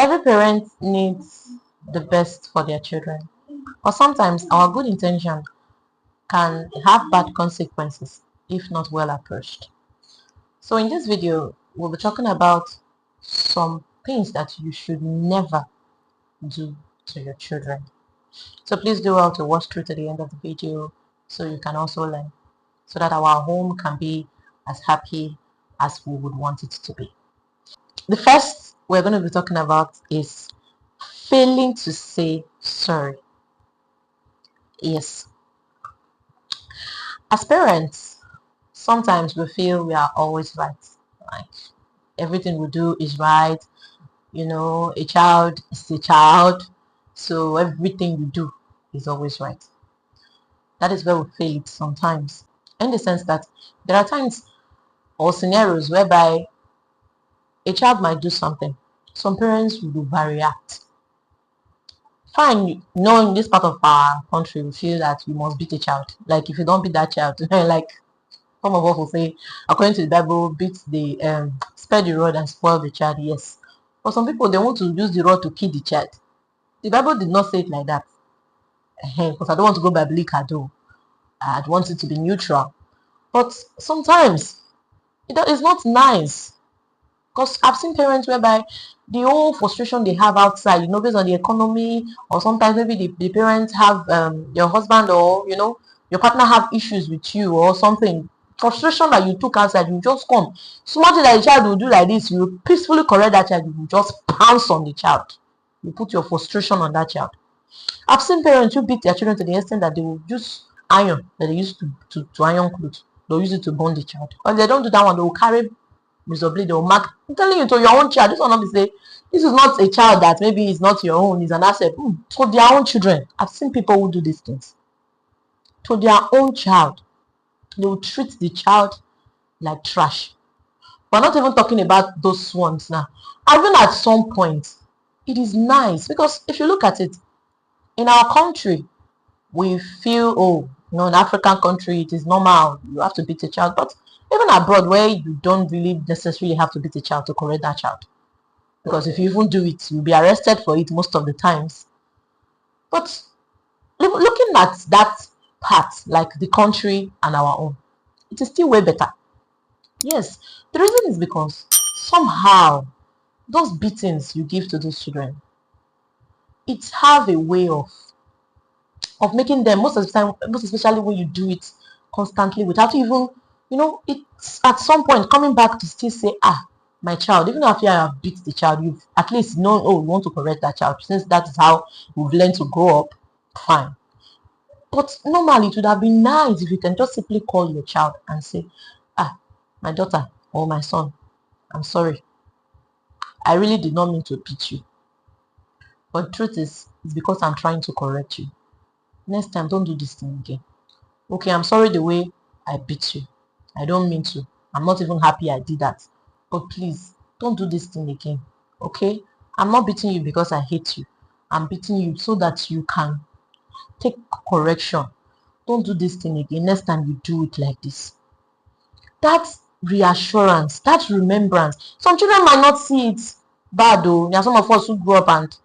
Every parent needs the best for their children, but sometimes our good intention can have bad consequences if not well approached. So in this video, we'll be talking about some things that you should never do to your children. So please do well to watch through to the end of the video so you can also learn, so that our home can be as happy as we would want it to be. The first we're going to be talking about is failing to say sorry. Yes, as parents, sometimes we feel we are always right. Like everything we do is right. A child is a child, so everything we do is always right. That is where we fail it sometimes, in the sense that there are times or scenarios whereby a child might do something. Some parents will overreact. Fine, in this part of our country, we feel that you must beat a child. Like if you don't beat that child, like some of us will say, according to the Bible, beat the spare the rod and spoil the child. Yes, but some people they want to use the rod to kill the child. The Bible did not say it like that. Because I don't want to go biblical though. I'd want it to be neutral. But sometimes it's not nice. Because I've seen parents whereby the whole frustration they have outside, based on the economy, or sometimes maybe the parents have your husband or your partner have issues with you or something. Frustration that you took outside, you just come. Small thing that the child will do like this, you peacefully correct that child, you just pounce on the child. You put your frustration on that child. I've seen parents who beat their children to the extent that they will use iron that they used to iron clothes. They'll use it to burn the child. But if they don't do that one, they will carry blade, they will mark. I'm telling you, to your own child. This one not be say this is not a child that maybe is not your own, is an asset. To their own children. I've seen people who do these things. To their own child. They will treat the child like trash. We're not even talking about those ones now. Even at some point, it is nice because if you look at it, in our country, we feel, in African country, it is normal. You have to beat a child. But even abroad, where you don't really necessarily have to beat a child to correct that child. Because if you even do it, you'll be arrested for it most of the times. But looking at that part, like the country and our own, it is still way better. Yes, the reason is because somehow those beatings you give to those children, it have a way of making them, most of the time, most especially when you do it constantly without even, it's at some point coming back to still say, my child, even after I have beat the child, you've at least known, you want to correct that child, since that is how you've learned to grow up, fine. But normally it would have been nice if you can just simply call your child and say, my daughter or my son, I'm sorry. I really did not mean to beat you. But the truth is, it's because I'm trying to correct you. Next time, don't do this thing again. Okay, I'm sorry the way I beat you. I don't mean to. I'm not even happy I did that. But please, don't do this thing again. Okay? I'm not beating you because I hate you. I'm beating you so that you can take correction. Don't do this thing again. Next time you do it like this. That reassurance, that remembrance. Some children might not see it bad though. There are some of us who grew up and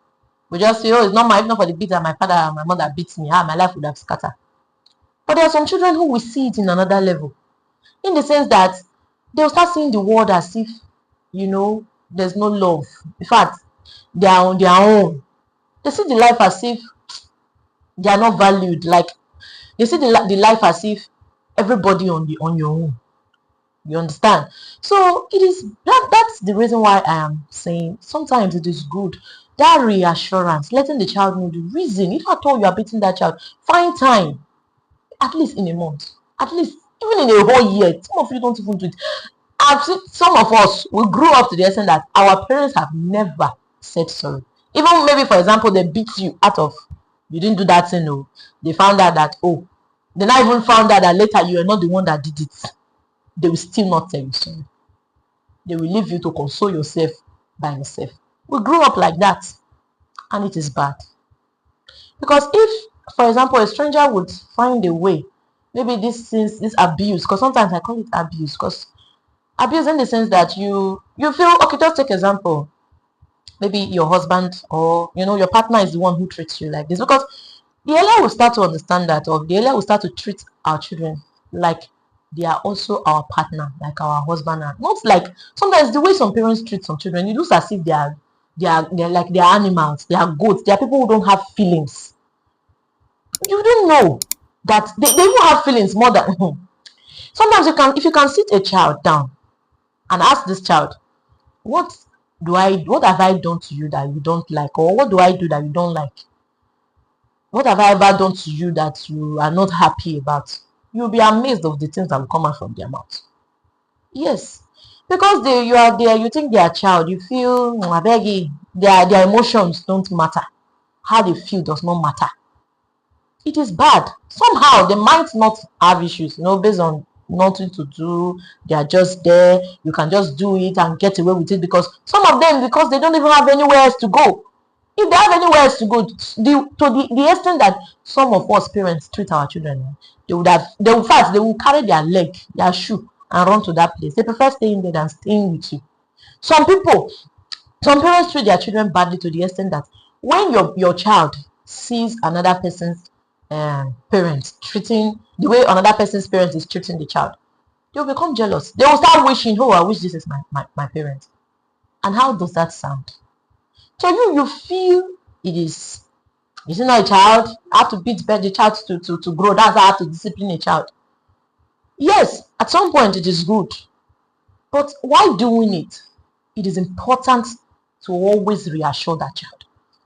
we just say, it's not if not for the beat that my father and my mother beat me, my life would have scattered. But there are some children who will see it in another level. In the sense that they'll start seeing the world as if, there's no love. In fact, they are on their own. They see the life as if they are not valued. Like they see the life as if everybody on your own. You understand? So it is that's the reason why I am saying sometimes it is good. That reassurance, letting the child know the reason. If at all you are beating that child, find time. At least in a month. At least even in a whole year. Some of you don't even do it. I've seen some of us, we grew up to the extent that our parents have never said sorry. Even maybe, for example, they beat you out of, you didn't do that thing, no. They found out that, they not even found out that later you are not the one that did it. They will still not tell you sorry. They will leave you to console yourself by yourself. We grew up like that, and it is bad. Because if, for example, a stranger would find a way, maybe this abuse, because sometimes I call it abuse, because abuse in the sense that you feel, okay, just take example. maybe your husband or your partner is the one who treats you like this, because the earlier we start to understand that, or the earlier we start to treat our children like they are also our partner, like our husband, and not like sometimes the way some parents treat some children, it looks as if they're like they're animals, they are goats, they are people who don't have feelings. You don't know that they even have feelings more than sometimes if you can sit a child down and ask this child, what what have I done to you that you don't like, or what do I do that you don't like? What have I ever done to you that you are not happy about? You'll be amazed of the things that will come out from their mouth. Yes, because you are there, you think they are child, you feel I beg you, their emotions don't matter. How they feel does not matter. It is bad. Somehow they might not have issues, based on nothing to do. They are just there. You can just do it and get away with it, because some of them, because they don't even have anywhere else to go. If they have anywhere else to go, the extent that some of us parents treat our children, they will carry their leg, their shoe, and run to that place. They prefer staying there than staying with you. Some parents treat their children badly to the extent that when your child sees another person's parent treating the way another person's parent is treating the child, they'll become jealous. They will start wishing, oh, I wish this is my parent. And how does that sound? So you feel it is not a child. I have to beat the child to grow. That's how I have to discipline a child. Yes, at some point it is good. But while doing it, it is important to always reassure that child.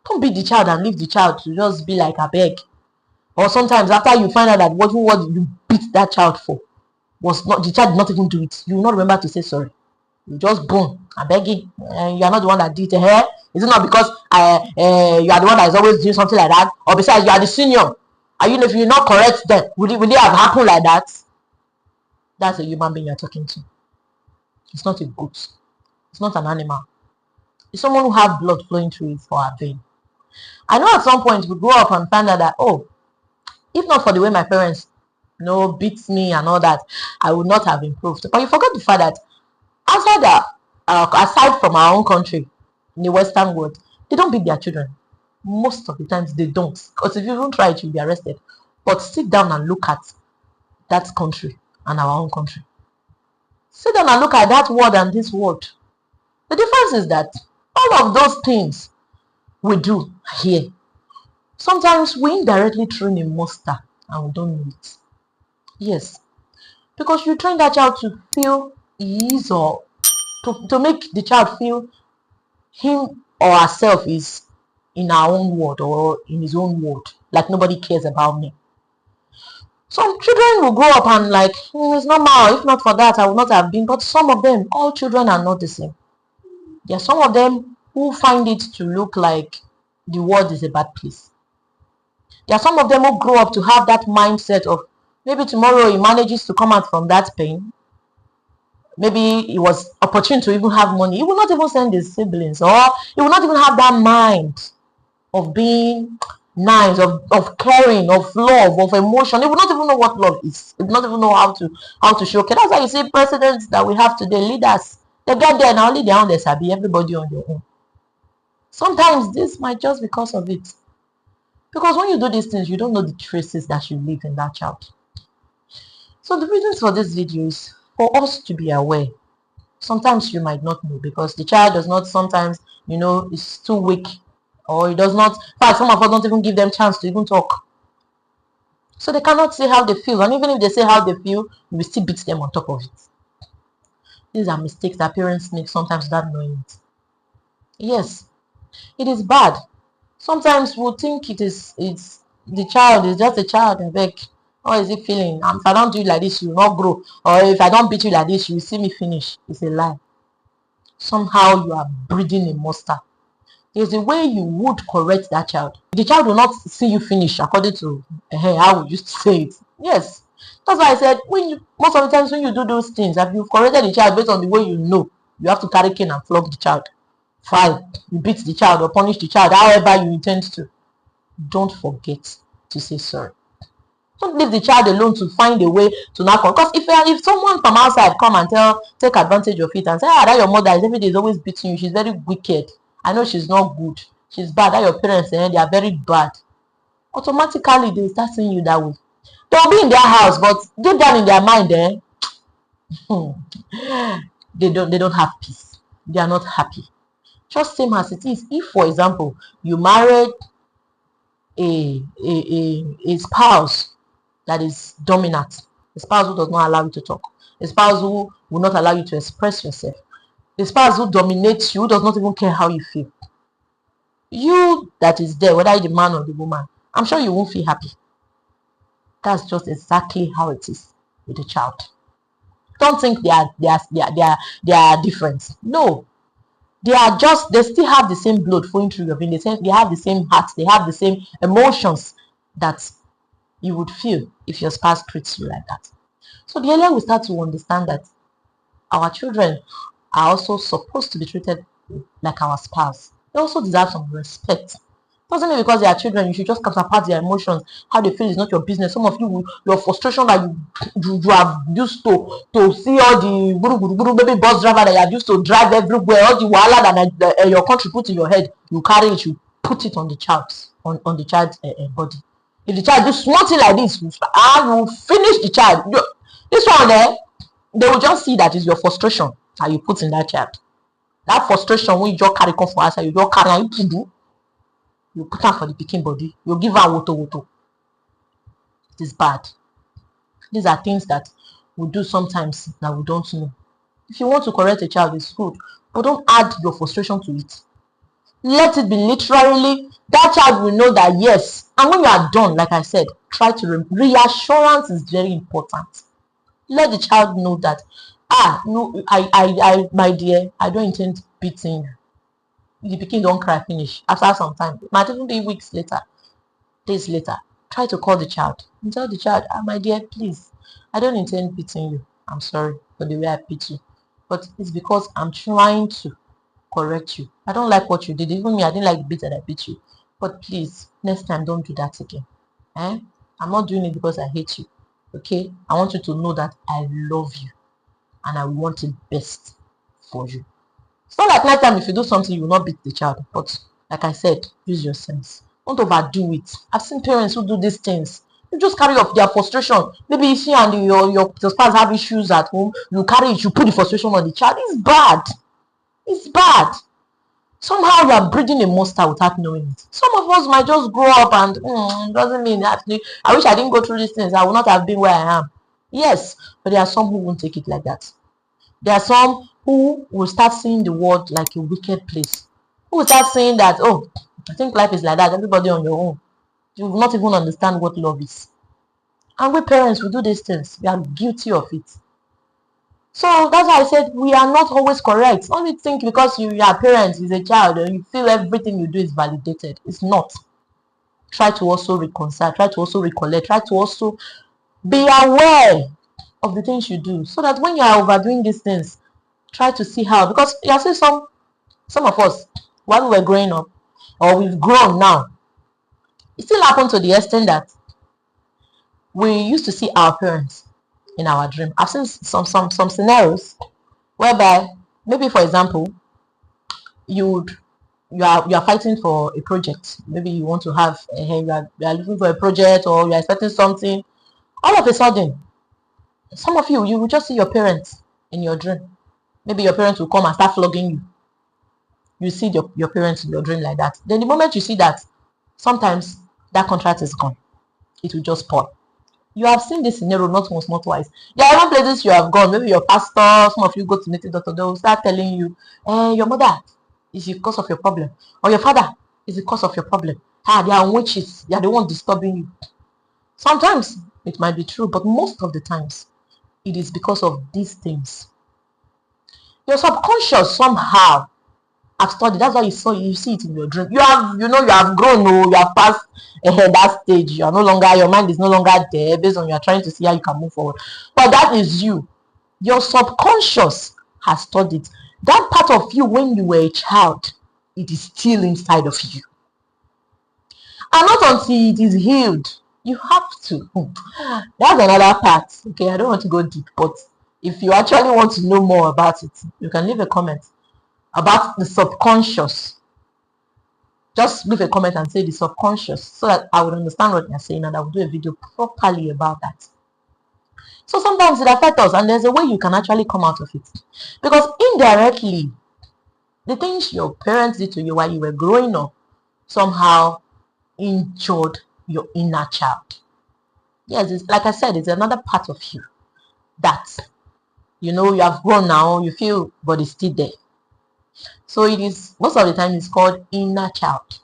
Don't beat the child and leave the child to just be like a beg. Or sometimes after you find out that what you beat that child for was not, the child did not even do it, you will not remember to say sorry. You just boom, I beg you, you are not the one that did it. Is it not because you are the one that is always doing something like that? Or besides, you are the senior. And if you're not correct, then will it have happened like that? That's a human being you're talking to. It's not a goat. It's not an animal. It's someone who has blood flowing through it for our vein. I know at some point we grow up and find out that, oh, if not for the way my parents beat me and all that, I would not have improved. But you forgot the fact that aside from our own country, in the Western world, they don't beat their children. Most of the times they don't. Because if you don't try it, you'll be arrested. But sit down and look at that country and our own country. Sit down and look at that world and this world. The difference is that all of those things we do here, sometimes we indirectly train a monster and we don't know it. Yes. Because you train that child to feel ease, or to make the child feel him or herself is in our own world or in his own world, like nobody cares about me. Some children will grow up and like, it's normal, if not for that I would not have been. But some of them, all children are not the same. There are some of them who find it to look like the world is a bad place. There are some of them who grow up to have that mindset of maybe tomorrow he manages to come out from that pain. Maybe he was opportune to even have money. He will not even send his siblings, or he will not even have that mind of being nice, of caring, of love, of emotion. He will not even know what love is. He will not even know how to show. Okay, that's why you see presidents that we have today, leaders, they get there and only their own, they sabi, everybody on their own. Sometimes this might just because of it. Because when you do these things, you don't know the traces that you leave in that child. So the reasons for this video is for us to be aware. Sometimes you might not know because the child does not, sometimes, is too weak, or he does not, in fact, some of us don't even give them chance to even talk. So they cannot say how they feel. And even if they say how they feel, you will still beat them on top of it. These are mistakes that parents make sometimes without knowing it. Yes, it is bad. Sometimes we'll think it's the child is just a child. I beg. How is it feeling? If I don't do it like this, you will not grow. Or if I don't beat you like this, you will see me finish. It's a lie. Somehow you are breeding a monster. There's a way you would correct that child. The child will not see you finish according to how we used to say it. Yes. That's why I said most of the times when you do those things, if you've corrected the child based on the way you have to carry cane and flog the child. Fine, you beat the child or punish the child however you intend to. Don't forget to say sorry. Don't leave the child alone to find a way to knock on. Because if someone from outside come and take advantage of it and say, that your mother is every day is always beating you, she's very wicked, I know she's not good, she's bad, that your parents, they are very bad, automatically they start seeing you that way. They'll be in their house, but deep down in their mind, hmm, they don't have peace. They are not happy. Just same as it is. If, for example, you married a spouse that is dominant, a spouse who does not allow you to talk, a spouse who will not allow you to express yourself, a spouse who dominates you, who does not even care how you feel. You that is there, whether the man or the woman, I'm sure you won't feel happy. That's just exactly how it is with a child. Don't think they are different. No, they still have the same blood flowing through your vein. They have the same heart. They have the same emotions that you would feel if your spouse treats you like that. So the earlier we start to understand that our children are also supposed to be treated like our spouse, they also deserve some respect. Doesn't mean because they are children you should just counterpart their emotions. How they feel is not your business. Some of you, your frustration that you have used to see all the guru baby bus driver that you have used to drive everywhere, all the wahala that your country put in your head, you carry it, you put it on the child's body. If the child do small thing like this, you finish the child. This one there, they will just see that is your frustration that you put in that child. That frustration when you just carry come for outside, you just carry and you do. You put her for the pikin body, you give her woto. It is bad. These are things that we do sometimes that we don't know. If you want to correct a child, it's good, but don't add your frustration to it. Let it be literally, that child will know that yes. And when you are done, like I said, try to reassurance is very important. Let the child know that, no, I my dear, I don't intend beating you. The pikin don't cry finish after some time, it might even be weeks later, days later. Try to call the child and tell the child, my dear, please, I don't intend beating you. I'm sorry for the way I beat you, but it's because I'm trying to correct you. I don't like what you did. Even me, I didn't like the beat that I beat you, but please, next time don't do that again. I'm not doing it because I hate you. Okay, I want you to know that I love you and I want it best for you. It's not like night time, if you do something, you will not beat the child. But like I said, use your sense. Don't overdo it. I've seen parents who do these things. You just carry up their frustration. Maybe if you and your spouse have issues at home, you carry it, you put the frustration on the child. It's bad. It's bad. Somehow you are breeding a monster without knowing it. Some of us might just grow up and it doesn't mean that. I wish I didn't go through these things. I would not have been where I am. Yes, but there are some who won't take it like that. There are some who will start seeing the world like a wicked place. Who will start saying that, oh, I think life is like that, everybody on your own. You will not even understand what love is. And we parents will do these things. We are guilty of it. So that's why I said we are not always correct. Only think because you are parents, is a child, and you feel everything you do is validated. It's not. Try to also reconcile, try to also recollect, try to also be aware of the things you do, so that when you are overdoing these things, try to see how, because you see some of us, while we were growing up, or we've grown now, it still happened to the extent that we used to see our parents in our dream. I've seen some scenarios whereby, maybe for example, you are fighting for a project. Maybe you want to have you are looking for a project, or you are expecting something. All of a sudden, some of you will just see your parents in your dream. Maybe your parents will come and start flogging you. You see your parents in your dream like that. Then the moment you see that, sometimes that contract is gone. It will just spoil. You have seen this scenario not once, not twice. There are even places you have gone. Maybe your pastor, some of you go to native doctor, they will start telling you, your mother is the cause of your problem, or your father is the cause of your problem. They are witches. They are the ones disturbing you. Sometimes it might be true, but most of the times it is because of these things. Your subconscious somehow have studied. That's why you see it in your dream. You have grown. You have passed that stage. You are no longer, your mind is no longer there, based on you are trying to see how you can move forward. But that is you. Your subconscious has studied. That part of you when you were a child, it is still inside of you. And not until it is healed, you have to. That's another part. Okay, I don't want to go deep, but if you actually want to know more about it, you can leave a comment about the subconscious. Just leave a comment and say the subconscious, so that I would understand what you're saying and I will do a video properly about that. So sometimes it affects us, and there's a way you can actually come out of it. Because indirectly, the things your parents did to you while you were growing up somehow injured your inner child. Yes, it's, like I said, it's another part of you that, you know, you have grown now, you feel, but it's still there. So it is, most of the time, it's called inner child.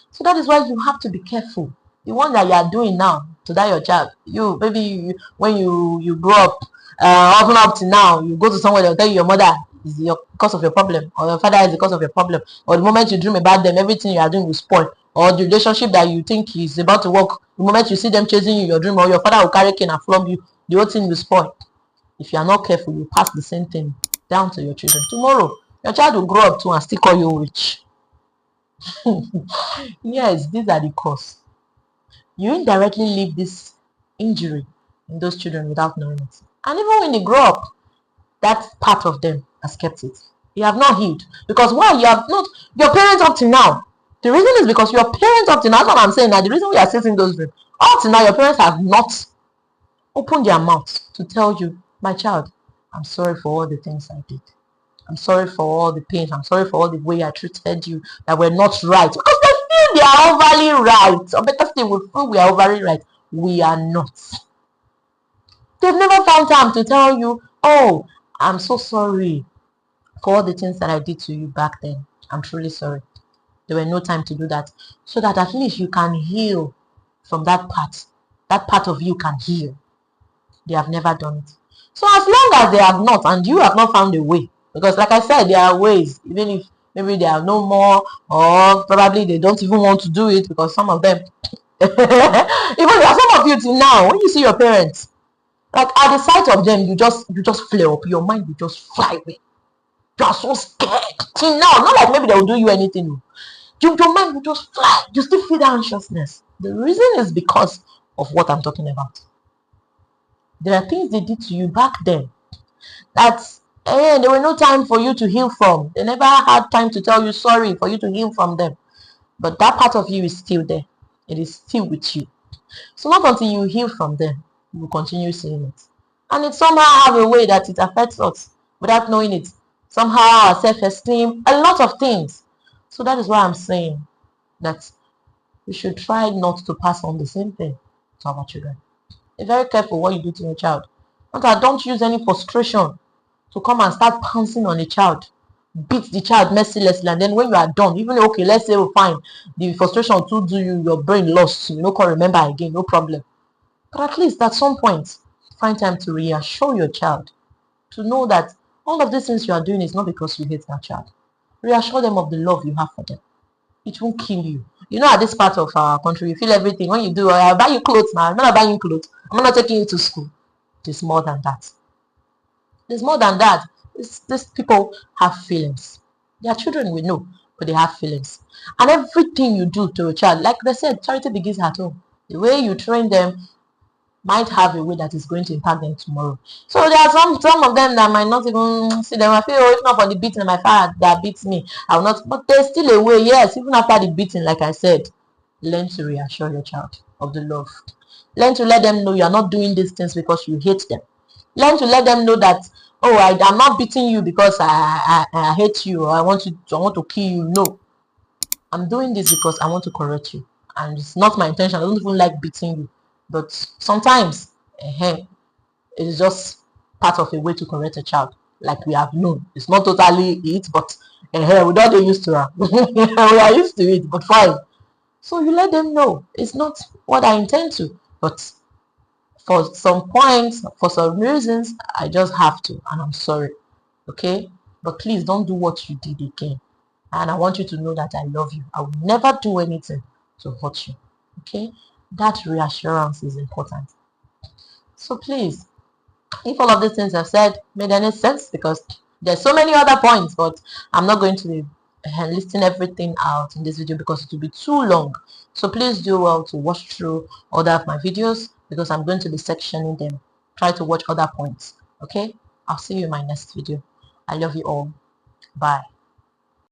So that is why you have to be careful. The one that you are doing now to that your child, you maybe when you grow up, often up to now, you go to somewhere, they'll tell you your mother is the cause of your problem, or your father is the cause of your problem, or the moment you dream about them, everything you are doing will spoil, or the relationship that you think is about to work, the moment you see them chasing you, your dream, or your father will carry cane and flog you, the whole thing will spoil. If you are not careful, you pass the same thing down to your children. Tomorrow, your child will grow up too and still call you witch. Yes, these are the cause. You indirectly leave this injury in those children without knowing it. And even when they grow up, that part of them has kept it. You have not healed. Because why? You have not, your parents up to now. The reason is because your parents up to now, that's what I'm saying now. The reason we are sitting in those rooms, up to now, your parents have not opened their mouths to tell you, my child, I'm sorry for all the things I did. I'm sorry for all the pains. I'm sorry for all the way I treated you that were not right. Because they feel they are overly right. Or better still, we feel we are overly right. We are not. They've never found time to tell you, oh, I'm so sorry for all the things that I did to you back then. I'm truly sorry. There were no time to do that. So that at least you can heal from that part. That part of you can heal. They have never done it. So as long as they have not, and you have not found a way, because like I said, there are ways, even if maybe they are no more, or probably they don't even want to do it, because some of them, even there are some of you till now, when you see your parents, like at the sight of them, you just flare up, your mind will just fly away. You are so scared. Till now, not like maybe they will do you anything. Your mind will just fly. You still feel that anxiousness. The reason is because of what I'm talking about. There are things they did to you back then that there were no time for you to heal from. They never had time to tell you sorry for you to heal from them. But that part of you is still there. It is still with you. So not until you heal from them, you will continue seeing it. And it somehow have a way that it affects us without knowing it. Somehow our self-esteem, a lot of things. So that is why I'm saying that we should try not to pass on the same thing to our children. Be very careful what you do to your child. Don't use any frustration to come and start pouncing on a child. Beat the child mercilessly, and then when you are done, even okay, let's say, oh, fine, the frustration to do you, your brain lost, you know, can't remember again, no problem. But at least at some point, find time to reassure your child to know that all of these things you are doing is not because you hate that child. Reassure them of the love you have for them. It won't kill you. You know, at this part of our country, you feel everything. When you do, I buy you clothes now. I'm not buying you clothes. I'm not taking you to school. There's more than that. There's more than that. These people have feelings. Their children will know, but they have feelings. And everything you do to a child, like they said, charity begins at home. The way you train them might have a way that is going to impact them tomorrow. So there are some of them that might not even see them. I feel, oh, if not for the beating, my father that beats me, I will not. But there's still a way, yes, even after the beating, like I said, learn to reassure your child of the love. Learn to let them know you are not doing these things because you hate them. Learn to let them know that, oh, I'm not beating you because I hate you, or I want to kill you. No, I'm doing this because I want to correct you, and it's not my intention. I don't even like beating you, but sometimes it is just part of a way to correct a child, like we have known. It's not totally it, but we don't get used to it. We are used to it, but fine. So you let them know it's not what I intend to, but for some points, for some reasons, I just have to, and I'm sorry. Okay? But please don't do what you did again. And I want you to know that I love you. I will never do anything to hurt you. Okay? That reassurance is important. So please, if all of these things I've said made any sense, because there's so many other points, but I'm not going to be listing everything out in this video because it will be too long. So please do well to watch through other of my videos, because I'm going to be sectioning them. Try to watch other points. Okay? I'll see you in my next video. I love you all. Bye.